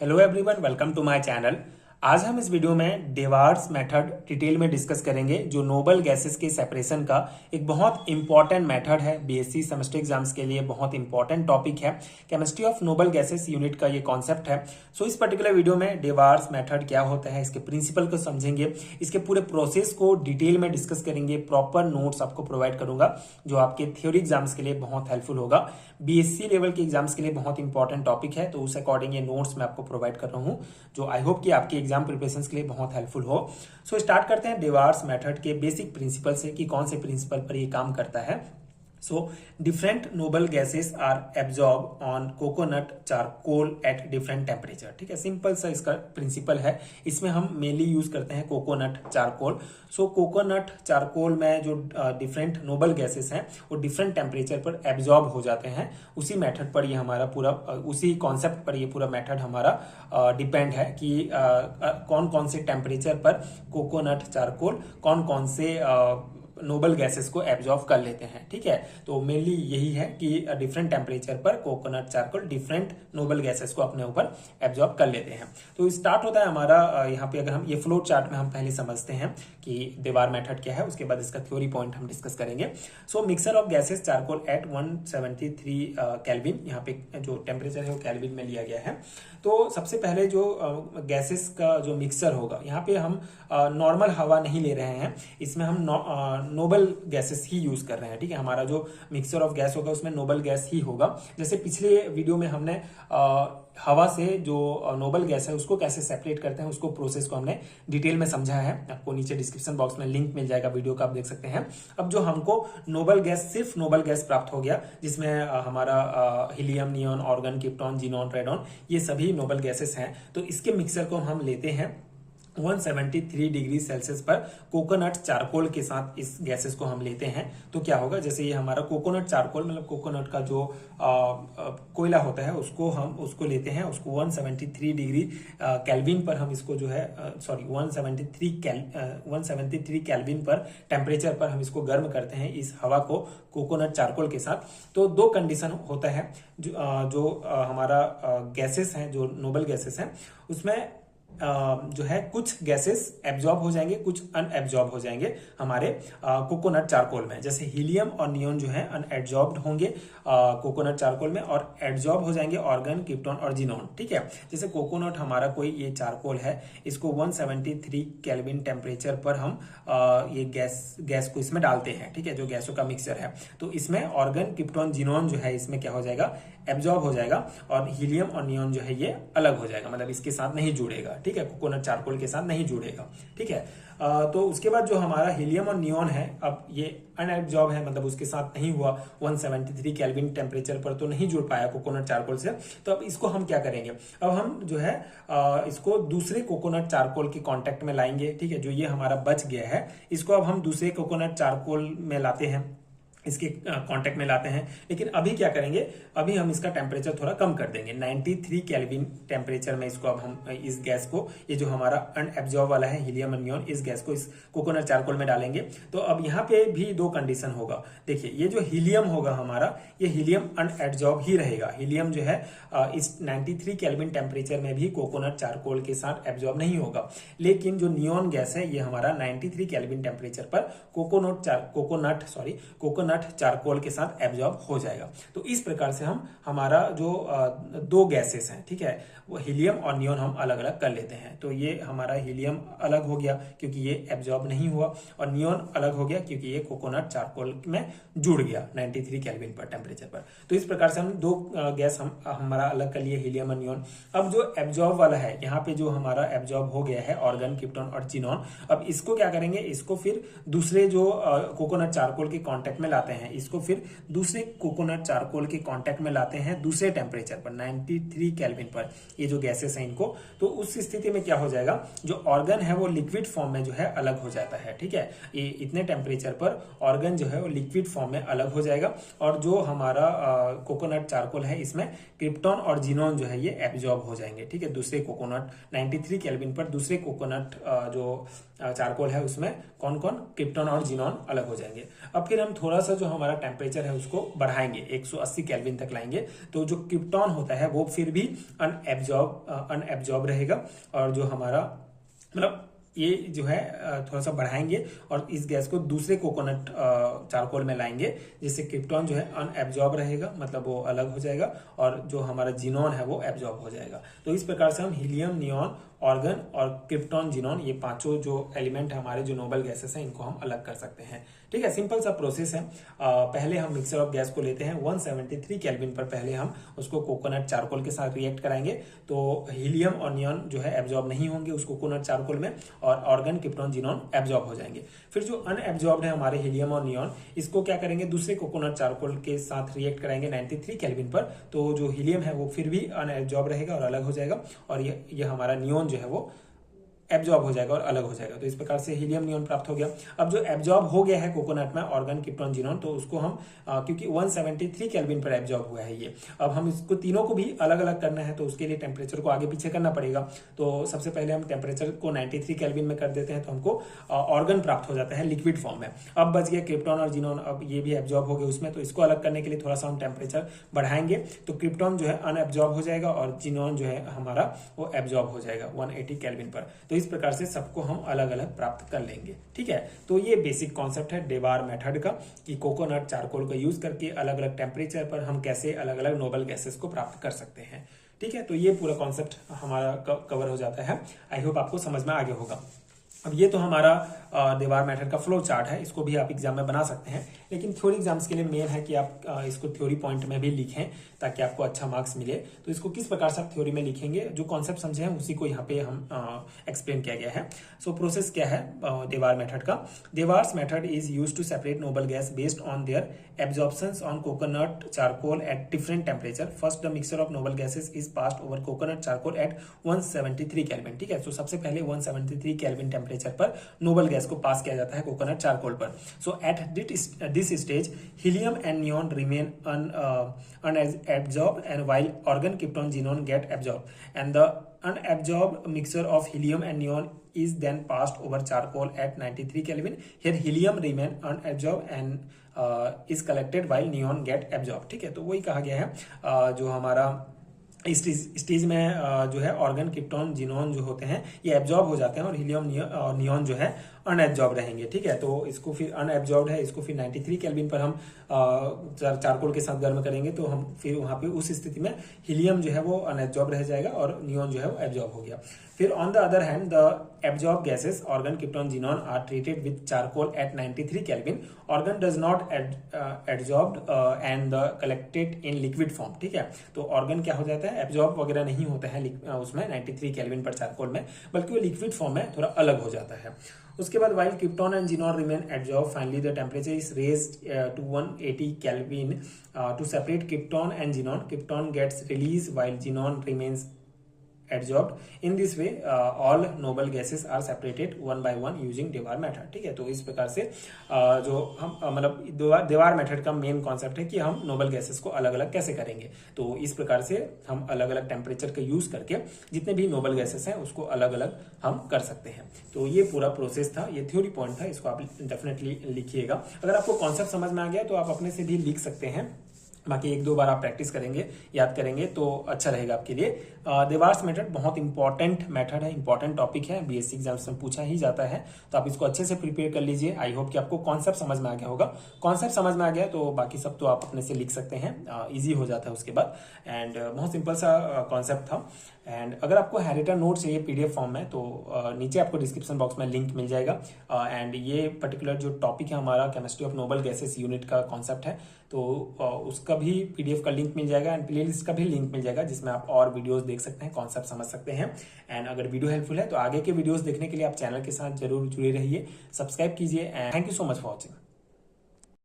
Hello everyone, welcome to my channel. आज हम इस वीडियो में डेवार्स मेथड डिटेल में डिस्कस करेंगे, जो नोबल गैसेस के सेपरेशन का एक बहुत इंपॉर्टेंट मेथड है। बीएससी सेमेस्टर एग्जाम्स के लिए बहुत इंपॉर्टेंट टॉपिक है। Chemistry of noble gases unit का ये कॉन्सेप्ट है। सो इस पर्टिकुलर वीडियो में डेवार्स मेथड क्या होता है, इसके प्रिंसिपल को समझेंगे, इसके पूरे प्रोसेस को डिटेल में डिस्कस करेंगे। प्रॉपर नोट्स आपको प्रोवाइड करूंगा जो आपके थ्योरी एग्जाम्स के लिए बहुत हेल्पफुल होगा। बीएससी लेवल के एग्जाम्स के लिए बहुत इंपॉर्टेंट टॉपिक है, तो उस अकॉर्डिंग ये नोट्स मैं आपको प्रोवाइड कर रहा हूँ, जो आई होप कि आपके एग्जाम प्रिपरेशन के लिए बहुत हेल्पफुल हो। सो स्टार्ट करते हैं डेवार्स मेथड के बेसिक प्रिंसिपल से कि कौन से प्रिंसिपल पर ये काम करता है। So, different noble gases are absorbed on coconut charcoal at different temperature। ठीक है, सिंपल सा इसका प्रिंसिपल है। इसमें हम मेनली यूज करते हैं कोकोनट चारकोल। सो कोकोनट चारकोल में जो डिफरेंट नोबल गैसेस हैं वो डिफरेंट टेम्परेचर पर एब्जॉर्ब हो जाते हैं। उसी मेथड पर ये हमारा पूरा उसी कॉन्सेप्ट पर ये पूरा मेथड हमारा डिपेंड है कि कौन कौन से टेम्परेचर पर कोकोनट चारकोल कौन कौन से नोबल गैसेस को एब्जॉर्ब कर लेते हैं। ठीक है, तो मेनली यही है कि डिफरेंट टेम्परेचर पर coconut charcoal different noble gases को अपने ऊपर एब्जॉर्ब कर लेते हैं। तो स्टार्ट होता है हमारा यहाँ पे, अगर हम ये फ्लो चार्ट में हम पहले समझते हैं कि डेवार मेथड क्या है, उसके बाद इसका थ्योरी पॉइंट हम डिस्कस करेंगे। So mixer of gases charcoal at 173 kelvin, यहाँ पे जो टेम्परेचर है वो केल्विन में लिया गया है। तो सबसे पहले जो गैसेस का जो मिक्सर होगा, यहाँ पे हम नॉर्मल हवा नहीं ले रहे हैं, इसमें हम नोबल गैसेस ही यूज कर रहे हैं। ठीक है, हमारा जो मिक्सचर ऑफ गैस होगा उसमें नोबल गैस ही होगा। जैसे पिछले वीडियो में हमने हवा से जो नोबल गैस है उसको कैसे सेपरेट करते हैं, उसको प्रोसेस को हमने डिटेल में समझा है। आपको नीचे डिस्क्रिप्शन बॉक्स में लिंक मिल जाएगा वीडियो का, आप देख सकते हैं। अब जो हमको नोबल गैस, सिर्फ नोबल गैस प्राप्त हो गया, जिसमें हमारा helium, neon, organ, krypton, xenon, radon, ये सभी नोबल गैसेस हैं। तो इसके मिक्सर को हम लेते हैं 173 डिग्री सेल्सियस पर कोकोनट चारकोल के साथ इस गैसेस को हम लेते हैं। तो क्या होगा, जैसे ये हमारा कोकोनट चारकोल मतलब कोकोनट का जो कोयला होता है उसको लेते हैं, उसको 173 डिग्री केल्विन पर हम इसको जो है 173 केल्विन पर टेम्परेचर पर हम इसको गर्म करते हैं, इस हवा को कोकोनट चारकोल के साथ। तो दो कंडीशन होता है, जो हमारा गैसेस हैं, जो नोबल गैसेस हैं, उसमें जो है कुछ गैसेस एब्जॉर्ब हो जाएंगे, कुछ अनएब्जॉर्ब हो जाएंगे हमारे कोकोनट चारकोल में। जैसे हीलियम और नियॉन जो है अनएब्जॉर्ब्ड होंगे कोकोनट चारकोल में, और एब्जॉर्ब हो जाएंगे ऑर्गन, क्रिप्टॉन और जीनॉन। ठीक है, जैसे कोकोनट हमारा कोई ये चारकोल है, इसको 173 केल्विन टेम्परेचर पर हम ये गैस को इसमें डालते हैं। ठीक है, जो गैसों का मिक्सचर है, तो इसमें ऑर्गन, क्रिप्टॉन, जीनॉन जो है इसमें क्या हो जाएगा, एब्जॉर्ब हो जाएगा, और हीलियम और नियॉन जो है ये अलग हो जाएगा, मतलब इसके साथ नहीं जुड़ेगा। ठीक है, कोकोनट चारकोल के साथ नहीं जुड़ेगा। ठीक है, तो उसके बाद जो हमारा हीलियम और नियॉन है, अब ये अनएब्जॉर्ब है, मतलब उसके साथ नहीं हुआ, 173 केल्विन टेम्परेचर पर तो नहीं जुड़ पाया कोकोनट चारकोल से। तो अब इसको हम क्या करेंगे, अब हम जो है इसको दूसरे कोकोनट चारकोल के कांटेक्ट में लाएंगे। ठीक है, जो ये हमारा बच गया है, इसको अब हम दूसरे कोकोनट चारकोल में लाते हैं, इसके कांटेक्ट में लाते हैं। लेकिन अभी क्या करेंगे, अभी हम इसका टेम्परेचर थोड़ा कम कर देंगे, 93 केल्विन टेम्परेचर में इसको अब हम इस गैस को, ये जो हमारा अनएब्जॉर्ब वाला है हीलियम और नियॉन, इस गैस को इस कोकोनट चारकोल में डालेंगे। तो अब यहाँ पे भी दो कंडीशन होगा। देखिए, ये जो हीलियम होगा हमारा, ये हीलियम अनएब्जॉर्ब ही रहेगा। हीलियम जो है इस 93 केल्विन टेम्परेचर में भी कोकोनट चारकोल के साथ एब्जॉर्ब नहीं होगा। लेकिन जो नियॉन गैस है, ये हमारा 93 केल्विन टेम्परेचर पर कोकोनट चारकोल के साथ एब्जॉर्ब हो जाएगा। तो इस प्रकार से हम हमारा जो दो गैसेस हैं, ठीक है, वो हीलियम और नियॉन हम अलग अलग कर लेते हैं। तो ये हमारा हीलियम अलग हो गया क्योंकि ये एब्जॉर्ब नहीं हुआ, और नियॉन अलग हो गया क्योंकि ये कोकोनट चारकोल में जुड़ गया 93 केल्विन पर टेम्परेचर पर। तो इस प्रकार से हम दो गैस हमारा अलग कर लिए, हीलियम और नियॉन। अब जो एब्जॉर्ब वाला है, यहाँ पे जो हमारा एब्जॉर्ब हो गया है ऑर्गन, क्रिप्टॉन और जीनॉन, अब इसको क्या करेंगे, इसको फिर दूसरे जो कोकोनट चारकोल के कॉन्टेक्ट में लाते हैं, इसको फिर दूसरे कोकोनट चारकोल के कांटेक्ट में लाते हैं दूसरे टेम्परेचर पर 93 केल्विन पर, ये जो गैसेस हैं इनको। तो उस स्थिति में क्या हो जाएगा, जो ऑर्गन है वो लिक्विड फॉर्म में जो है अलग हो जाता है। ठीक है, ये इतने टेम्परेचर पर ऑर्गन जो है वो लिक्विड फॉर्म में अलग हो जाएगा, और जो हमारा कोकोनट चारकोल है इसमें क्रिप्टॉन और जीनॉन जो है ये एब्जॉर्ब हो जाएंगे। ठीक है, दूसरे कोकोनट 93 केल्विन पर दूसरे कोकोनट जो चारकोल है उसमें कौन कौन क्रिप्टॉन और जिनॉन अलग हो जाएंगे। अब फिर हम थोड़ा सा जो हमारा टेम्परेचर है उसको बढ़ाएंगे, 180 केल्विन तक लाएंगे, तो जो क्रिप्टॉन होता है वो फिर भी अनएब्जॉर्ब रहेगा, और जो हमारा मतलब ये जो है थोड़ा सा बढ़ाएंगे और इस गैस को दूसरे कोकोनट चारकोल में लाएंगे, जिससे क्रिप्टॉन जो है अनएब्जॉर्ब रहेगा, मतलब वो अलग हो जाएगा, और जो हमारा जिनॉन है वो एब्जॉर्ब हो जाएगा। तो इस प्रकार से हम हीलियम, नियॉन, ऑर्गन और क्रिप्टॉन, जिनॉन, ये पांचों जो एलिमेंट है हमारे जो नोबल गैसेस हैं इनको हम अलग कर सकते हैं। ठीक है, सिंपल सा प्रोसेस है। पहले हम मिक्सर ऑफ गैस को लेते हैं 173 केल्विन पर, पहले हम उसको कोकोनट चारकोल के साथ रिएक्ट कराएंगे, तो हीलियम और नियॉन जो है एब्जॉर्ब नहीं होंगे उस कोकोनट चारकोल में, और ऑर्गन, क्रिप्टॉन, जिनॉन एब्जॉर्ब हो जाएंगे। फिर जो अनएब्जॉर्ब्ड है हमारे हीलियम और नियॉन, इसको क्या करेंगे, दूसरे कोकोनट चारकोल के साथ रिएक्ट कराएंगे 93 केल्विन पर, तो जो हीलियम है वो फिर भी अनएब्जॉर्ब रहेगा और अलग हो जाएगा, और ये हमारा नियॉन जो है वो एब्जॉर्ब हो जाएगा और अलग हो जाएगा। तो इस प्रकार से हीलियम, नियॉन प्राप्त हो गया। अब जो एब्जॉर्ब हो गया है कोकोनट में, ऑर्गन, क्रिप्टॉन, जिनॉन, तो उसको हम क्योंकि 173 केल्विन पर एब्जॉर्ब हुआ है ये, अब हम इसको तीनों को भी अलग अलग करना है, तो उसके लिए टेम्परेचर को आगे पीछे करना पड़ेगा। तो सबसे पहले हम टेम्परेचर को 93 केल्विन में कर देते हैं, तो हमको ऑर्गन प्राप्त हो जाता है लिक्विड फॉर्म में। अब बच गया क्रिप्टॉन और जिनॉन, अब ये भी एब्जॉर्ब हो गए उसमें, तो इसको अलग करने के लिए थोड़ा सा हम टेम्परेचर बढ़ाएंगे, तो क्रिप्टॉन जो है अनएब्जॉर्ब हो जाएगा और जिनॉन जो है हमारा वो एब्जॉर्ब हो जाएगा 180 केल्विन पर। तो इस प्रकार से सबको हम अलग अलग प्राप्त कर लेंगे। ठीक है, तो ये बेसिक कॉन्सेप्ट है डेवार मेथड का, कि कोकोनट चारकोल का यूज करके अलग अलग टेम्परेचर पर हम कैसे अलग अलग नोबल गैसेस को प्राप्त कर सकते हैं। ठीक है, तो ये पूरा कॉन्सेप्ट हमारा कवर हो जाता है। आई होप आपको समझ में आ गया होगा। अब ये तो हमारा देवार मेथड का फ्लो चार्ट है, इसको भी आप एग्जाम में बना सकते हैं, लेकिन थ्योरी एग्जाम्स के लिए मेन है कि आप इसको थ्योरी पॉइंट में भी लिखें ताकि आपको अच्छा मार्क्स मिले। तो इसको किस प्रकार से आप थ्योरी में लिखेंगे, जो कॉन्सेप्ट समझे हैं उसी को यहाँ पे हम एक्सप्लेन किया गया है। सो प्रोसेस क्या है देवार मेथड का। Dewar's method is use to separate noble gas based on their absorptions on coconut charcoal at different temperature. First the mixture of noble gases is passed over coconut charcoal at 173 kelvin. ठीक है, तो सबसे पहले 173 kelvin temperature पर noble gas को pass किया जाता है कोकोनट चारकोल पर। So at this stage helium and neon remain unabsorbed and while organ, krypton, xenon get absorbed and the unabsorbed mixture of helium and neon is then passed over charcoal at 93 Kelvin. Here helium remain unabsorbed and is collected while neon get absorbed. ठीक है, तो वही कहा गया है जो हमारा इस स्टेज में जो है ऑर्गन, क्रिप्टॉन, जिनॉन जो होते हैं ये एब्जॉर्ब हो जाते हैं और हीलियम और नियॉन जो है अनएब्जॉर्ब रहेंगे। ठीक है, तो इसको फिर अनएब्जॉर्ब है, इसको फिर 93 केल्विन पर हम चारकोल के साथ गर्म करेंगे, तो हम फिर वहां पे उस स्थिति में हीलियम जो है वो अनएब्जॉर्ब रह जाएगा और नियॉन जो है वो एब्जॉर्ब हो गया। फिर on the other hand the absorb gases argon, krypton, xenon are treated with charcoal at 93 kelvin. Argon does not absorb and collected in liquid form. ठीक है, तो ऑर्गन क्या हो जाता है, एब्जॉर्ब वगैरह नहीं होता है उसमें 93 केल्विन पर चारकोल में, बल्कि वो लिक्विड फॉर्म में थोड़ा अलग हो जाता है। उसके बाद while krypton and xenon remain absorbed, finally the temperature is raised to 180 Kelvin to separate krypton and xenon. Krypton gets released while xenon remains adsorbed. In this way, all noble gases are separated one by one using देवार method. ठीक है, तो इस प्रकार से जो हम मतलब देवार मेथड का मेन कॉन्सेप्ट है कि हम नोबल गैसेस को अलग अलग कैसे करेंगे। तो इस प्रकार से हम अलग अलग टेम्परेचर का यूज करके जितने भी नोबल गैसेस हैं उसको अलग अलग हम कर सकते हैं। तो ये पूरा प्रोसेस था, ये थ्योरी पॉइंट था, इसको आप डेफिनेटली लिखिएगा। अगर आपको कॉन्सेप्ट समझ में आ गया तो आप अपने से भी लिख सकते हैं, बाकी एक दो बार आप प्रैक्टिस करेंगे, याद करेंगे तो अच्छा रहेगा आपके लिए। देवार्स मेथड बहुत इंपॉर्टेंट मेथड है, इंपॉर्टेंट टॉपिक है, बीएससी एग्जाम्स में पूछा ही जाता है, तो आप इसको अच्छे से प्रिपेयर कर लीजिए। आई होप कि आपको कॉन्सेप्ट समझ में आ गया होगा। कॉन्सेप्ट समझ में आ गया तो बाकी सब तो आप अपने से लिख सकते हैं, इजी हो जाता है उसके बाद। एंड बहुत सिंपल सा कॉन्सेप्ट था। एंड अगर आपको हैरिटन नोट चाहिए पीडीएफ फॉर्म में तो नीचे आपको डिस्क्रिप्शन बॉक्स में लिंक मिल जाएगा। एंड ये पर्टिकुलर जो टॉपिक है हमारा chemistry of noble gases unit का कॉन्सेप्ट है, तो उसका भी पीडीएफ का लिंक मिल जाएगा एंड प्लेलिस्ट का भी लिंक मिल जाएगा, जिसमें आप और वीडियोस देख सकते हैं, कॉन्सेप्ट समझ सकते हैं। एंड अगर वीडियो हेल्पफुल है तो आगे के वीडियोस देखने के लिए आप चैनल के साथ जरूर जुड़े रहिए, सब्सक्राइब कीजिए and thank you so much for watching.